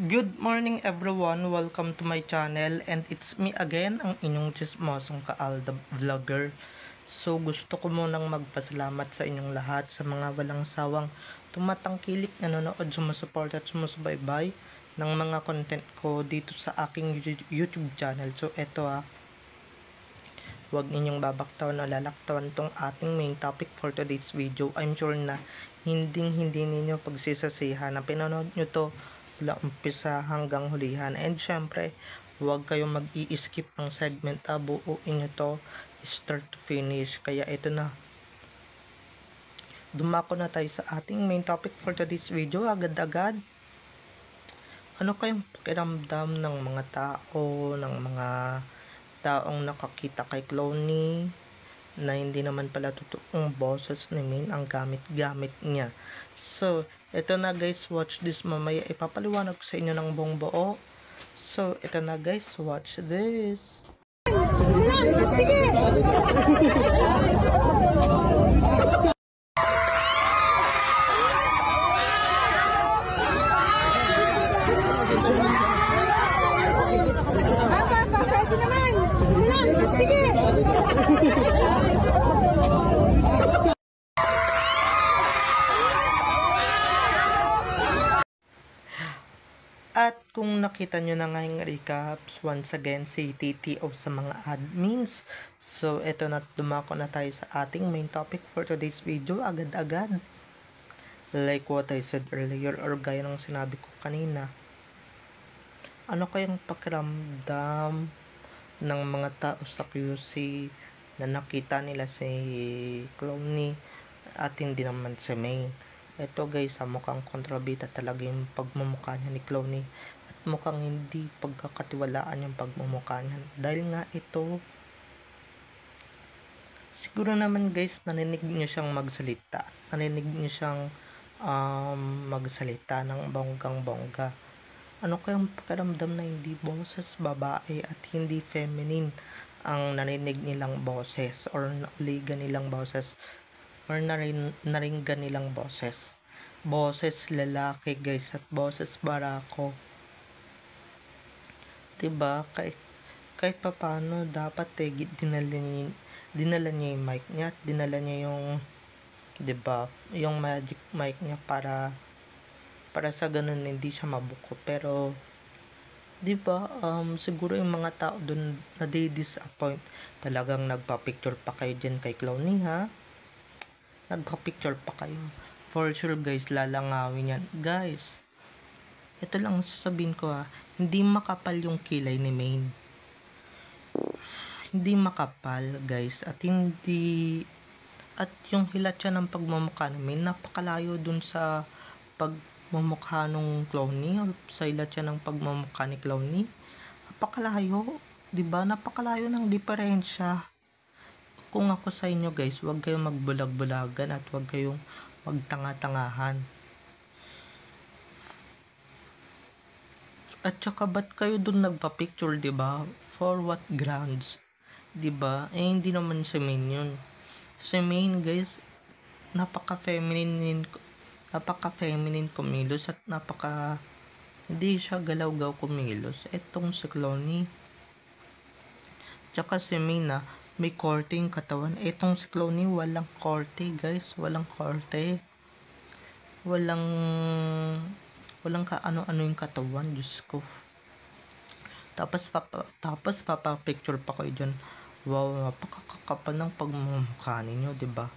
Good morning everyone, welcome to my channel and it's me again, ang inyong chismosong Kaalda Vlogger. So gusto ko munang magpasalamat sa inyong lahat sa mga walang sawang tumatangkilik, nanonood, sumusuporta at sumusubaybay ng mga content ko dito sa aking YouTube channel. So eto huwag ninyong babaktawan o lalaktawan tong ating main topic for today's video. I'm sure na hindi ninyo pagsisasihan na pinanood nyo to mula umpisa hanggang hulihan. And syempre, huwag kayong mag-i-skip ng segment. Buuin nyo to start to finish. Kaya ito na. Dumako na tayo sa ating main topic for today's video. Agad-agad. Ano kayong pakiramdam ng mga tao, ng mga taong nakakita kay Clowny na hindi naman pala totoong boses ni Main ang gamit-gamit niya? So, ito na guys, watch this. Mamaya ipapaliwanag ko sa inyo ng buong buo. So, ito na guys, watch this. Sige! Selfie naman! Sige! At kung nakita nyo na nga yung recaps, once again, si TTO sa mga admins. So, eto na, dumako na tayo sa ating main topic for today's video, agad-agad. Like what I said earlier, or gaya ng sinabi ko kanina, ano kayang pakiramdam ng mga tao sa QC na nakita nila si Clowny at hindi naman si Main? Ito guys, mukhang kontrabida talaga yung pagmumukha niya ni Clowny at mukhang hindi pagkakatiwalaan yung pagmumukha niya. Dahil nga ito, siguro naman guys, naninig niyo siyang magsalita. Naninig niyo siyang magsalita ng bonggang-bongga. Ano kayang pakiramdam na hindi boses babae at hindi feminine ang narinig nilang boses or nauligan nilang boses or naringgan nilang boses? Boses lalaki guys at boses barako. Diba? Kahit paano dapat dinala niya yung mic niya at dinala niya yung, diba, yung magic mic niya para sa ganun hindi siya mabuko. Pero diba, siguro yung mga tao dun na disappoint, talagang nagpa-picture pa kayo dyan kay Clowny, ha? Nagpa-picture pa kayo. For sure guys, lalangawin yan. Guys, ito lang sasabihin ko, hindi makapal yung kilay ni Main. Hindi makapal guys, at yung hilat siya ng pagmumukha ni Main, napakalayo dun sa pagmumukha nung Clowny, o sa hilat siya ng pagmumukha ni Clowny. Napakalayo, diba? Napakalayo ng diferensya. Kung ako sa inyo guys, huwag kayong magbulag-bulagan at huwag kayong magtanga-tangahan. At saka ba't kayo dun nagpa-picture, diba? For what grounds? Diba? Hindi naman si Main yun. Si Main guys, napaka-feminine kumilos at hindi siya galaw-gaw kumilos. Etong si Clowny, tsaka si Main may korte yung katawan. Etong si Clowny, walang korte guys. Walang korte. Walang kaano-ano yung katawan. Diyos ko. Tapos papa-picture pa kayo dyan. Wow, napakakapal ng pagmumukha ninyo, diba?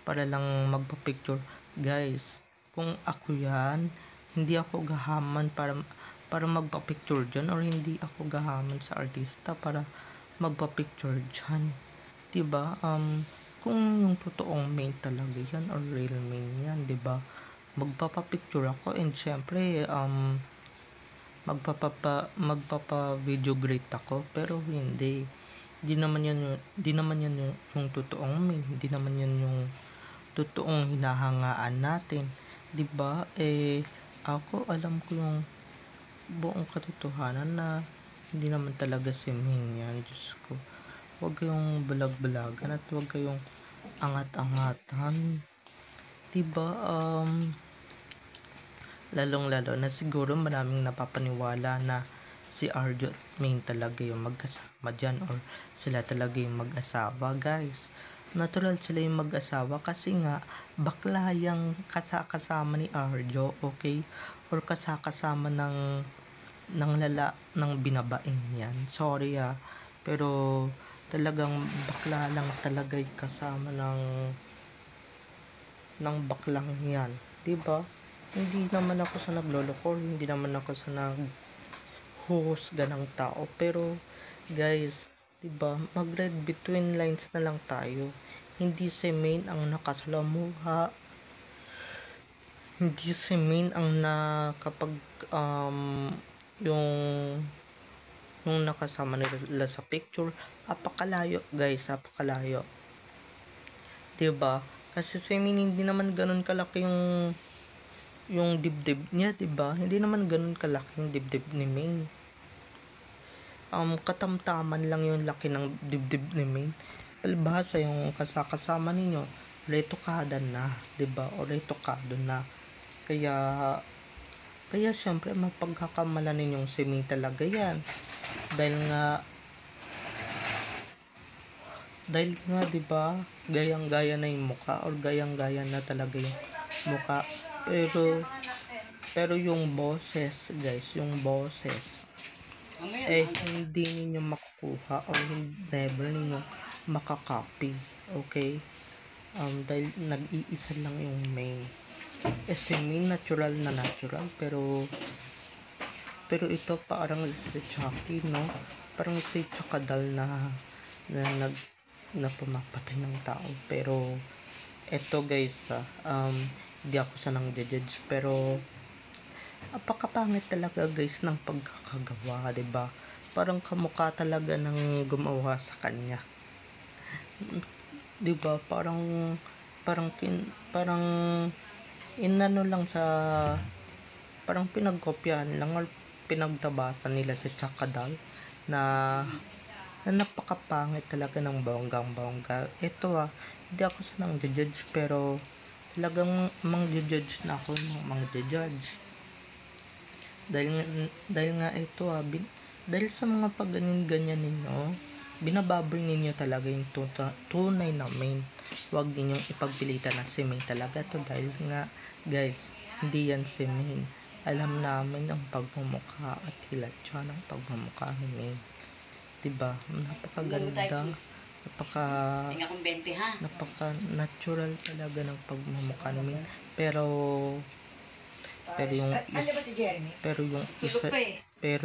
Para lang magpa-picture. Guys, kung ako yan, hindi ako gahaman para magpa-picture dyan, or hindi ako gahaman sa artista para magpa-picture dyan, diba? Kung yung totoong Main talaga yan or real Main yan, diba, magpapa-picture ako, and syempre magpapa-video great ako. Pero hindi naman yan yung totoong Main, hindi naman yan yung totoong hinahangaan natin, diba? Ako alam ko yung buong katotohanan na hindi naman talaga si Main yan. Diyos ko, huwag kayong balag-balagan at huwag kayong angat-angatan, diba? Lalong-lalo na siguro maraming napapaniwala na si Arjo at Maine talaga yung magkasama dyan or sila talaga yung mag-asawa, guys. Natural sila yung mag-asawa kasi nga bakla yung kasama ni Arjo, okay? Or kasama ng binabaing yan. Sorry pero talagang bakla lang talaga yung kasama ng baklang yan, 'di ba? Hindi naman ako sa nagloloko, hindi naman ako sa naghuhusga ng tao, pero guys, 'di ba? Mag-read between lines na lang tayo. Hindi si Main ang nakasalamuha. Hindi si Main ang kapag yung nakasama nila sa picture, apakalayo guys, apakalayo. 'Di ba? Kasi si Main hindi naman ganun kalaki yung dibdib niya, 'di ba? Hindi naman ganun kalaki yung dibdib ni Main. Katamtaman lang yung laki ng dibdib ni Main. Palibhasa yung kasama ninyo, retokada na, 'di ba? O retokado na. Kaya syempre mapagkakamalan ninyong si Main talaga yan. Dahil nga 'di ba? Gayang-gaya na yung mukha or gayang-gaya na talaga yung mukha. Pero yung boses, guys, yung boses hindi ninyo makukuha or never ninyo makakopy, okay? Dahil nag-iisa lang yung Main. Si Main natural, pero ito parang si Chucky, no? Parang si Chakadal na pumapatay ng tao. Pero eto guys, hindi ako sa nang judge, pero apakapangit talaga guys ng pagkakagawa, 'di ba? Parang kamukha talaga ng gumawa sa kanya. 'Di ba? Parang inano lang sa parang pinagkopyahan lang or pinagtabasan nila sa Chakadal na napakapangit talaga ng bonggang-bongga. Ito hindi ako sa nang judge, pero talagang mang-judge na ako ng mang-judge. Dahil nga ito dahil sa mga pagganyan-ganyan ninyo, binababoy ninyo talaga yung tunay na Main. Huwag ninyong ipagpilitan na si Main talaga to, dahil nga guys, hindi yan si Main. Alam namin ang pagmumukha at hilatsa ng pagmumukha ni Main. Diba? Napakaganda. Napaka-natural talaga ng pagmumukha ni Main. Pero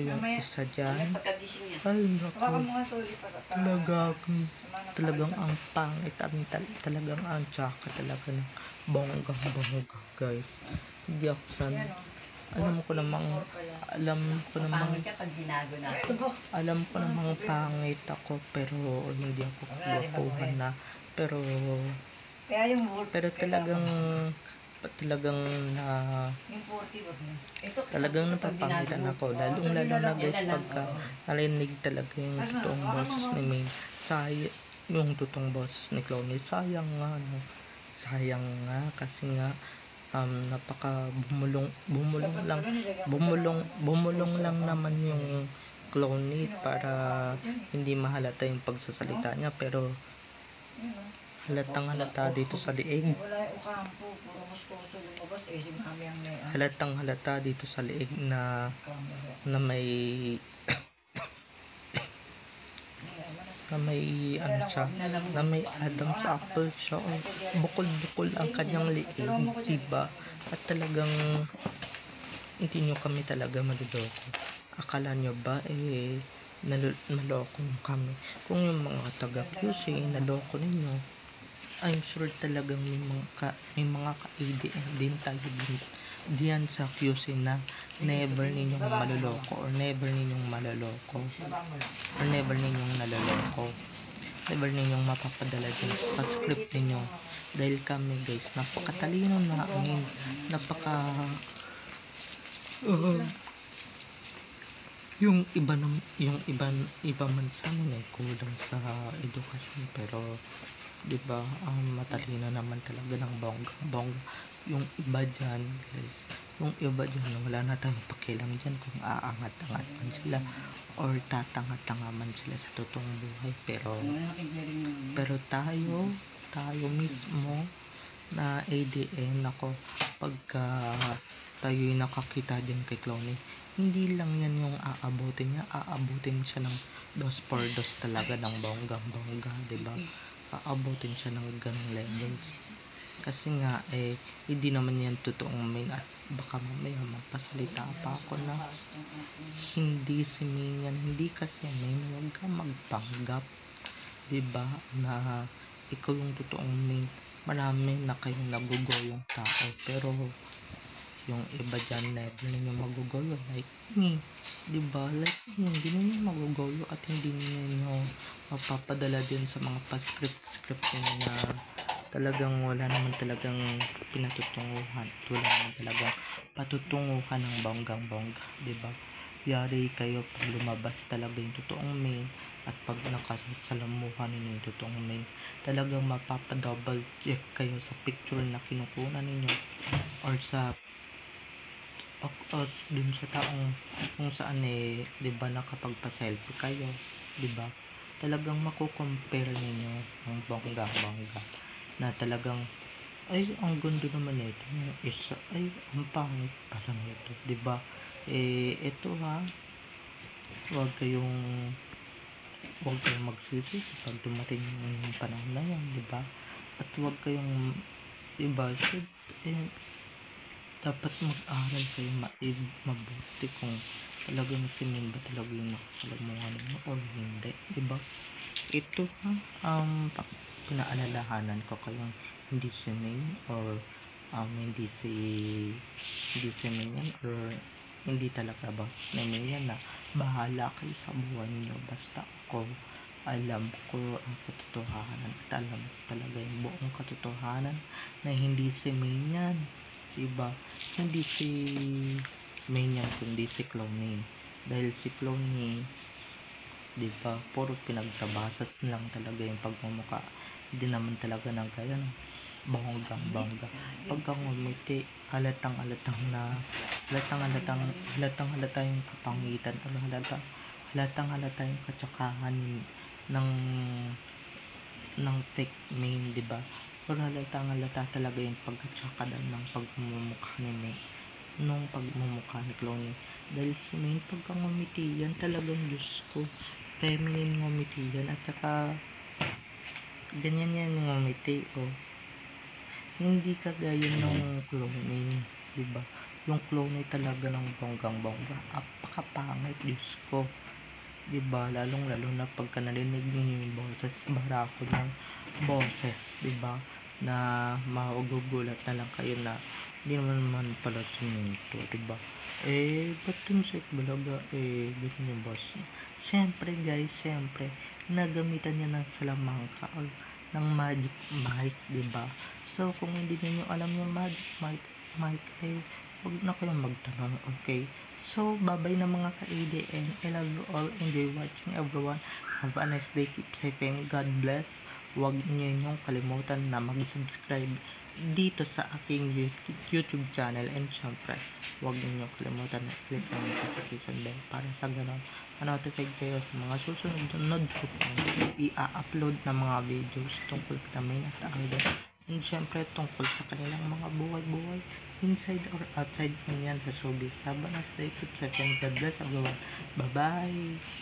yung isa dyan, ay naku, talagang ang pangit, talagang ang tsaka talaga ng bongga guys. Hindi ako sana, alam ko namang pangit ako, pero hindi ako gwapuhan na, pero talagang napapangitan ako, lalo na guys pagka narinig talaga yung totoong boses ni Main, yung totoong boses ni Clowny. Sayang nga kasi nga napaka bumulong lang naman yung Clowny para hindi mahalata yung pagsasalita niya, pero halatang-halata dito sa liig. Halatang-halata dito sa liig na may Adam's apple siya. Bukol-bukol ang kanyang liig, diba? At talagang hindi nyo kami talaga maluloko. Akala nyo ba naloko kami? Kung yung mga taga-QC naloko ninyo, I'm sure talagang may mga ka-ADM din tayo diyan sa QC na never ninyong maluloko or never ninyong naloloko, never ninyong mapapadala din sa script ninyo. Dahil kami guys, napakatalino namin, yung iba man sa amin ay kulang sa edukasyon, pero 'di ba, matalino naman talaga ng bongga. Yung iba dyan, guys, yung iba dyan, wala na tayong pakialam dyan kung aangat-angat man sila or tatanga-tanga man sila sa totoong buhay. Pero tayo mismo na ADN, ako, pagka tayo'y nakakita din kay Clowny, hindi lang yan yung aabutin niya, aabutin siya ng 2x2 talaga ng bonggang-bongga, diba? Aabutin siya ng ganong levels. Kasi nga, hindi naman yan totoong main at baka mamaya mapasalita pa ako na hindi si main yan, hindi kasi main, huwag ka magpanggap, diba? Na ikaw yung totoong main. Marami na kayong nagugoyong tao, pero yung iba dyan never ninyo magugoyo like me, diba? Like me, hindi ninyo magugoyo at hindi ninyo mapapadala din sa mga pa-script ninyo na talagang wala naman talagang pinatutunguhan, wala naman talagang patutunguhan ng bonggang-bongga, diba? Yari kayo pag lumabas talaga yung totoong main at pag nakasalamuhan ninyo yung totoong main, talagang mapapadouble check kayo sa picture na kinukunan ninyo or sa dun sa taong kung saan diba nakapagpa-selfie kayo, diba? Talagang makukompare ninyo ang bongga-bongga na talagang ay ang ganda naman ito, yung isa ay ang pangit pala nito, diba? Ito huwag kayong magsisi pag dumating yung panahon na yan, diba? At huwag kayong, diba, dapat mag-aral kayo mabuti kung talagang si Min ba talaga yung nakasalamuhan mo o hindi, diba? Ito pinaalalahanan ko kayong hindi si Min or hindi si Min yan or hindi talaga boss na Min yan, na bahala kayo sa buhay niyo, basta ako alam ko ang katotohanan at alam talaga yung buong katotohanan na hindi si Min yan, diba? Hindi si Min yan kundi si Clowny, dahil si Clowny, diba, puro pinagtabasas lang talaga yung pagmumuka, hindi naman talaga ng kaya bonggang-bongga. Pagka ngumiti, halatang yung kapangitan o halatang yung katsakahan ng fake main, diba? Pero halata talaga yung pagkatsaka ng pagmumukha ni Main, nung pagmumukha ni Clowny. Dahil si Main pagka ngumiti yan, talagang Diyos ko, feminine ngumiti yan, at saka ganyan yan yung ngumiti, hindi kagaya ng Clowny, diba? Yung Clowny talaga ng bonggang-bongga, apakapangit, Diyos ko, diba? Lalo na pagka narinig niyo yung boses, barako ng boses, diba? Na magugulat na lang kayo na hindi naman pala siminto, diba? Ba't yung sa balaga, ganyan yung boss. Siyempre guys, nagamitan niya ng salamangka or ng magic mic, diba? So, kung hindi niyo alam yung magic mic, huwag na kayong magtanong, okay? So, bye-bye na mga ka-ADN. I love you all. Enjoy watching everyone. Have a nice day. Keep safe and God bless. Huwag niyo kalimutan na mag-subscribe dito sa aking YouTube channel, and syempre, huwag niyo kalimutan na click ang notification bell para sa ganon ma-notify kayo sa mga susunod ko pang i-upload na mga videos tungkol sa Main at Alden, and syempre tungkol sa kanilang mga buhay-buhay inside or outside man yan sa showbiz. Have a nice day. Keep safe and God bless everyone. Bye bye.